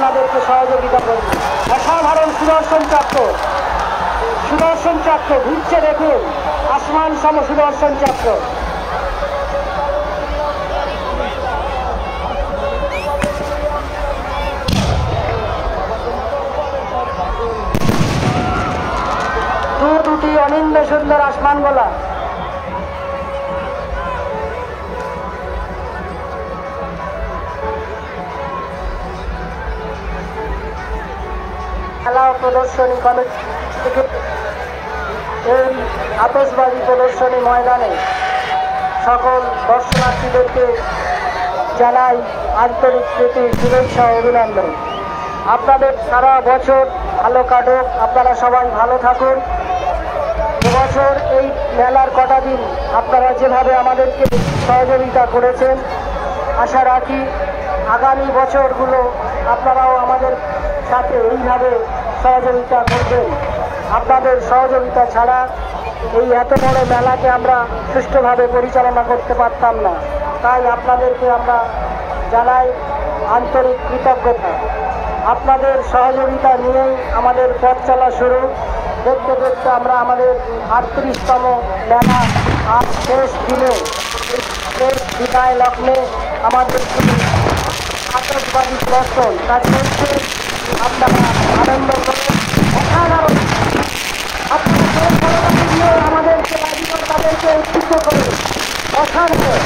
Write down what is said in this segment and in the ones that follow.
আপনাদেরকে সহযোগিতা করবে। অসাধারণ সুদর্শন চক্র ঘুরছে, দেখুন আসমান সম সুদর্শন চক্র। দুটি অনিন্দ সুন্দর আসমান গোলা। খেলা প্রদর্শনী কমিটি থেকে এই আতশবাজি প্রদর্শনী ময়দানে সকল দর্শনার্থীদেরকে জানাই আন্তরিক প্রীতি, শুভেচ্ছা ও অভিনন্দন। আপনাদের সারা বছর ভালো কাটুক, আপনারা সবাই ভালো থাকুন। এবছর এই মেলার কটা দিন আপনারা যেভাবে আমাদেরকে সহযোগিতা করেছেন, আশা রাখি আগামী বছরগুলো আপনারাও আমাদের সাথে এইভাবে সহযোগিতা করবেন। আপনাদের সহযোগিতা ছাড়া এই এত বড় মেলাকে আমরা সুষ্ঠুভাবে পরিচালনা করতে পারতাম না। তাই আপনাদেরকে আমরা জানাই আন্তরিক কৃতজ্ঞতা। আপনাদের সহযোগিতা নিয়েই আমাদের পথ চলা শুরু। দেখতে দেখতে আমরা আমাদের 38তম মেলা আজ শেষ দিনে, শেষ বিদায় লগ্নে আমাদের আতশবাজি প্রদর্শন তা চলছে। আপনারা আনন্দ করে অসাধারণ আমাদেরকে তাদেরকে উদ্বুদ্ধ করে অসাধারণ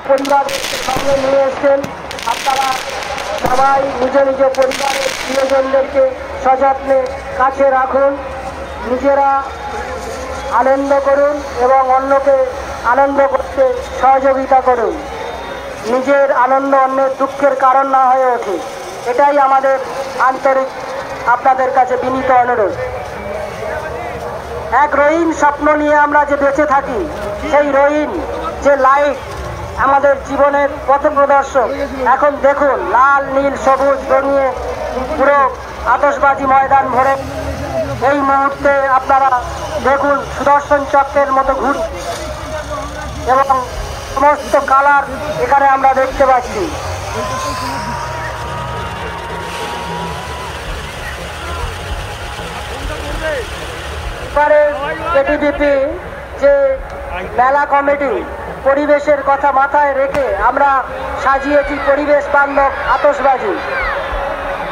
পরিবারকে সঙ্গে নিয়ে এসছেন। আপনারা সবাই নিজ নিজ পরিবারের প্রিয়জনদেরকে সযত্নে কাছে রাখুন, নিজেরা আনন্দ করুন এবং অন্যকে আনন্দ করতে সহযোগিতা করুন। নিজের আনন্দ অন্যের দুঃখের কারণ না হয়ে ওঠে, এটাই আমাদের আন্তরিক আপনাদের কাছে বিনীত অনুরোধ। এক রঙিন স্বপ্ন নিয়ে আমরা যে বেঁচে থাকি, সেই রঙিন যে লাইট আমাদের জীবনের পথ প্রদর্শক, এখন দেখুন লাল নীল সবুজ রঙিয়ে পুরো আতশবাজি ময়দান ভরে। এই মুহূর্তে আপনারা দেখুন সুদর্শন চক্রের মতো ঘুর এবং সমস্ত কালার এখানে আমরা দেখতে পাচ্ছি। এটিডিপি যে মেলা কমিটি পরিবেশের কথা মাথায় রেখে আমরা সাজিয়েছি পরিবেশ বান্ধব আতশবাজি।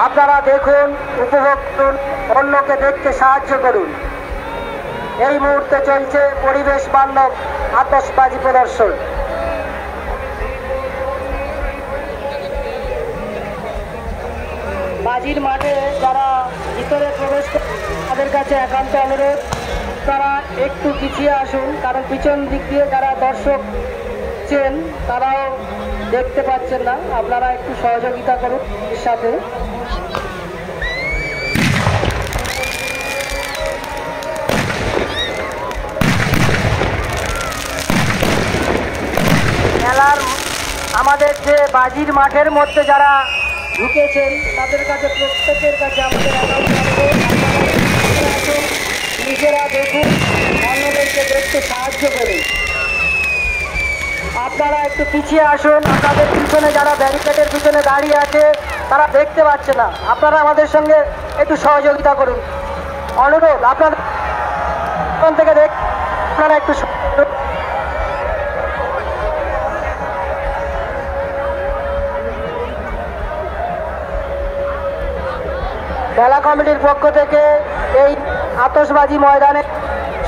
আপনারা দেখুন, উপভোগ করুন, অন্যকে দেখতে সাহায্য করুন। এই মুহূর্তে চলছে পরিবেশ বান্ধব আতশবাজি প্রদর্শন। বাজির মাঠে যারা ভিতরে প্রবেশ করে তাদের কাছে একান্ত অনুরোধ, তারা একটু পিছিয়ে আসুন, কারণ পিছন দিক দিয়ে যারা দর্শক ছেন তারাও দেখতে পাচ্ছেন না। আপনারা একটু সহযোগিতা করুন এর সাথে। মেলার আমাদের যে বাজির মাঠের মধ্যে যারা ঢুকেছেন তাদের কাছে, প্রত্যেকের কাছে আমাদের নিজেরা দেখুন, অন্যদেরকে দেখতে সাহায্য করুন। আপনারা একটু পিছিয়ে আসুন, আপনাদের পিছনে যারা ব্যারিকেডের পিছনে দাঁড়িয়ে আছে তারা দেখতে পাচ্ছে না। আপনারা আমাদের সঙ্গে একটু সহযোগিতা করুন, অনুরোধ। আপনাদের থেকে আপনারা একটু মেলা কমিটির পক্ষ থেকে এই আতশবাজি ময়দানে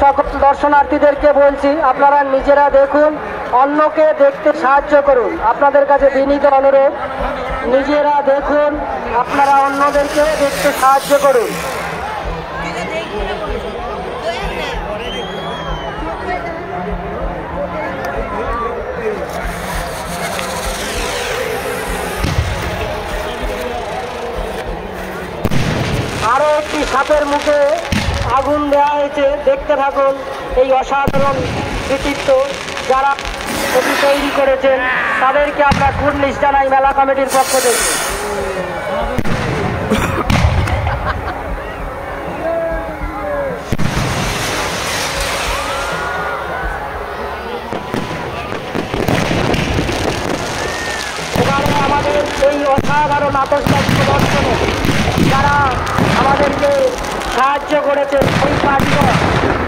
সকল দর্শনার্থীদেরকে বলছি, আপনারা নিজেরা দেখুন, অন্যকে দেখতে সাহায্য করুন। আপনাদের কাছে বিনীত অনুরোধ, নিজেরা দেখুন, আপনারা অন্যদেরকে দেখতে সাহায্য করুন। আরো একটি সাপের মুখে আগুন দেওয়া হয়েছে, দেখতে থাকুন এই অসাধারণ কৃতিত্ব যারা এটি তৈরি করেছেন তাদেরকে আমরা কুর্নিশ জানাই মেলা কমিটির পক্ষ থেকে। অসাধারণ আতশবাজি প্রদর্শনে যারা আমাদেরকে সাহায্য করেছেন ওই কারিগর,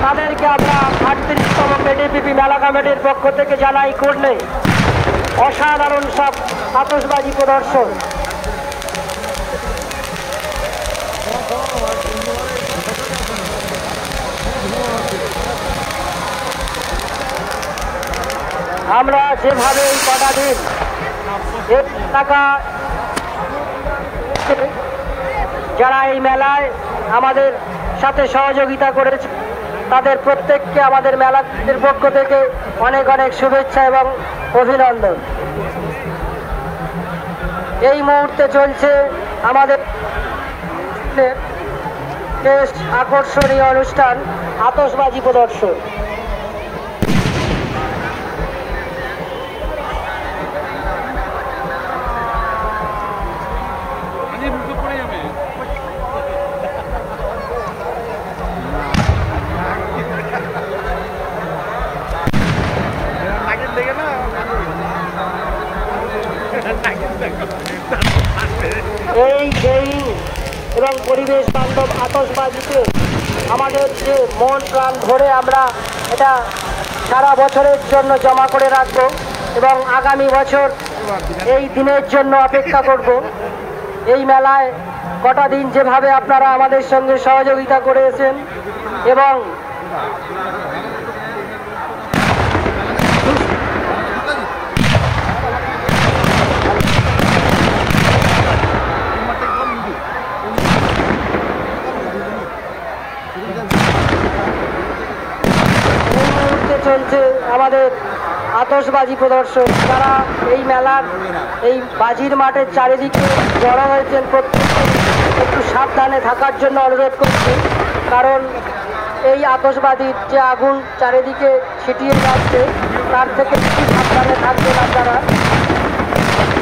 তাদেরকে আমরা 38তম কেডিপিপি মেলা কমিটির পক্ষ থেকে জানাই করলে অসাধারণ সব আতশবাজি প্রদর্শন। আমরা যেভাবে এই কটা দিন এলাকা যারা এই মেলায় আমাদের সাথে সহযোগিতা করেছে তাদের প্রত্যেককে আমাদের মেলার পক্ষ থেকে অনেক অনেক শুভেচ্ছা এবং অভিনন্দন। এই মুহূর্তে চলছে আমাদের বেশ আকর্ষণীয় অনুষ্ঠান আতশবাজি প্রদর্শন। এই এবং পরিবেশ বান্ধব আতশবাজিতে আমাদের যে মন প্রাণ ভরে আমরা এটা সারা বছরের জন্য জমা করে রাখব এবং আগামী বছর এই দিনের জন্য অপেক্ষা করব। এই মেলায় কটা দিন যেভাবে আপনারা আমাদের সঙ্গে সহযোগিতা করেছেন এবং চলছে আমাদের আতশবাজি প্রদর্শন। যারা এই মেলার এই বাজির মাঠের চারিদিকে জড়ো হয়েছেন প্রত্যেককে একটু সাবধানে থাকার জন্য অনুরোধ করছি, কারণ এই আতশবাজির যে আগুন চারিদিকে ছিটিয়ে যাচ্ছে তার থেকে একটু সাবধানে থাকবেন আপনারা।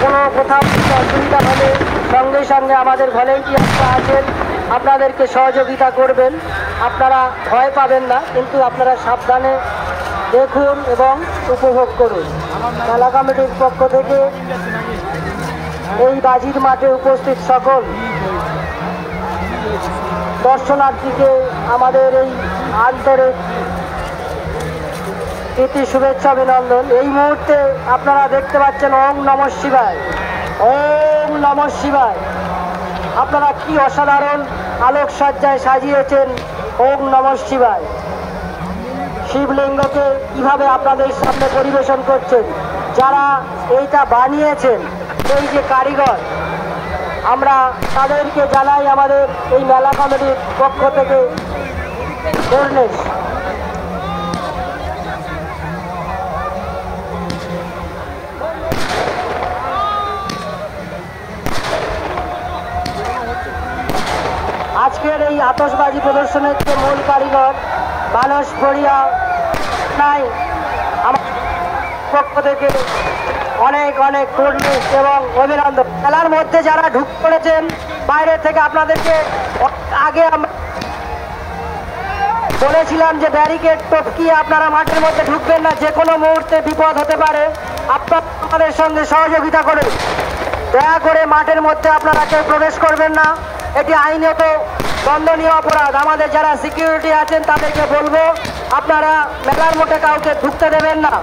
কোনো কোথাও অসুবিধা হলে সঙ্গে সঙ্গে আমাদের ভলেন্টিয়াররা আছেন, আপনাদেরকে সহযোগিতা করবেন। আপনারা ভয় পাবেন না, কিন্তু আপনারা সাবধানে দেখুন এবং উপভোগ করুন। মেলা কমিটির পক্ষ থেকে এই বাজির মাঠে উপস্থিত সকল দর্শনার্থীকে আমাদের এই আন্তরিক প্রীতি শুভেচ্ছা অভিনন্দন। এই মুহূর্তে আপনারা দেখতে পাচ্ছেন ওম নমঃ শিবায়, ওম নমঃ শিবায়। আপনারা কি অসাধারণ আলোকসজ্জায় সাজিয়েছেন ওম নমঃ শিবায়। শিবলিঙ্গকে কিভাবে আপনাদের সামনে পরিবেশন করছেন, যারা এইটা বানিয়েছেন এই যে কারিগর, আমরা তাদেরকে জানাই আমাদের এই মেলা কমিটির পক্ষ থেকে ধন্যবাদ। আজকের এই আতশবাজি প্রদর্শনের যে মূল কারিগর মানস বড়িয়া নাই, আমার পক্ষ থেকে অনেক অনেক ধন্যবাদ এবং অভিনন্দন। মেলার মধ্যে যারা ঢুক পড়েছেন বাইরে থেকে, আপনাদেরকে আগে আমরা বলেছিলাম যে ব্যারিকেড টপকিয়ে আপনারা মাঠের মধ্যে ঢুকবেন না, যে কোনো মুহূর্তে বিপদ হতে পারে। আপনারা আমাদের সঙ্গে সহযোগিতা করে দয়া করে মাঠের মধ্যে আপনারা কেউ প্রবেশ করবেন না, এটি আইনত দণ্ডনীয় অপরাধ। আমাদের যারা সিকিউরিটি আছেন তাদেরকে বলবো আপনারা মেলার মাঠে কাউকে ঢুকতে দেবেন না,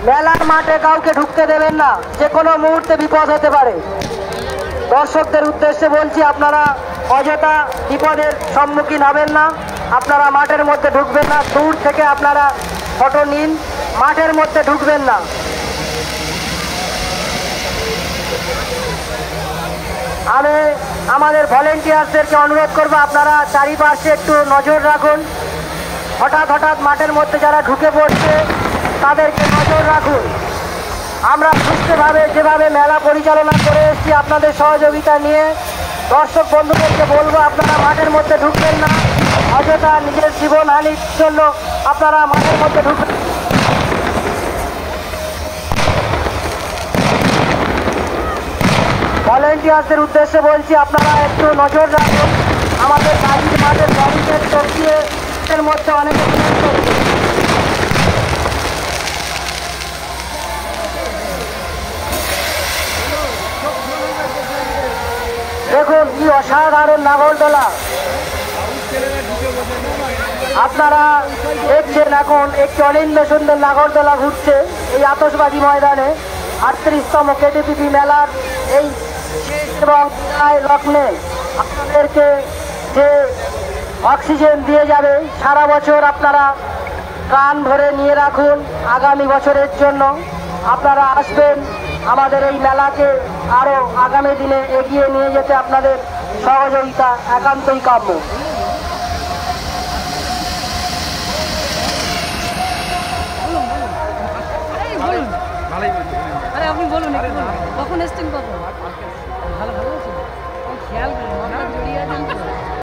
মেলার মাঠে কাউকে ঢুকতে দেবেন না, যে কোনো মুহূর্তে বিপদ হতে পারে। দর্শকদের উদ্দেশ্যে বলছি, আপনারা অযথা বিপদের সম্মুখীন হবেন না, আপনারা মাঠের মধ্যে ঢুকবেন না, দূর থেকে আপনারা ফটো নিন, মাঠের মধ্যে ঢুকবেন না। আমি আমাদের ভলেন্টিয়ার্সদেরকে অনুরোধ করবো আপনারা চারিপাশে একটু নজর রাখুন। হঠাৎ হঠাৎ মাঠের মধ্যে যারা ঢুকে পড়ছে তাদেরকে নজর রাখুন। আমরা সুস্থভাবে যেভাবে মেলা পরিচালনা করে এসেছি আপনাদের সহযোগিতা নিয়ে, দর্শক বন্ধুদেরকে বলবো আপনারা মাঠের মধ্যে ঢুকবেন না, অযথা নিজের জীবনহানির জন্য আপনারা মাঠের মধ্যে ঢুকবেন। ভলেন্টিয়ার্সদের উদ্দেশ্যে বলছি আপনারা একটু নজর রাখুন। আমাদের বাজির মাঠের ব্যারিকেড টপকিয়ে এর মধ্যে অনেকে দেখুন কি অসাধারণ নাগরদোলা। আপনারা দেখছেন এখন একটি অনিন্দ সুন্দর নাগরদোলা ঘুরছে এই আতশবাজি ময়দানে 38তম কেটিপিপি মেলার এই এবং লগ্নে আপনাদেরকে যে অক্সিজেন দিয়ে যাবে সারা বছর আপনারা প্রাণ ভরে নিয়ে রাখুন। আগামী বছরের জন্য আপনারা আসবেন, আমাদের এই মেলাকে আরও আগামী দিনে এগিয়ে নিয়ে যেতে আপনাদের সহযোগিতা একান্তই কাম্য। আপনি বলুন কখন এসছেন, কখন ভালো ভালো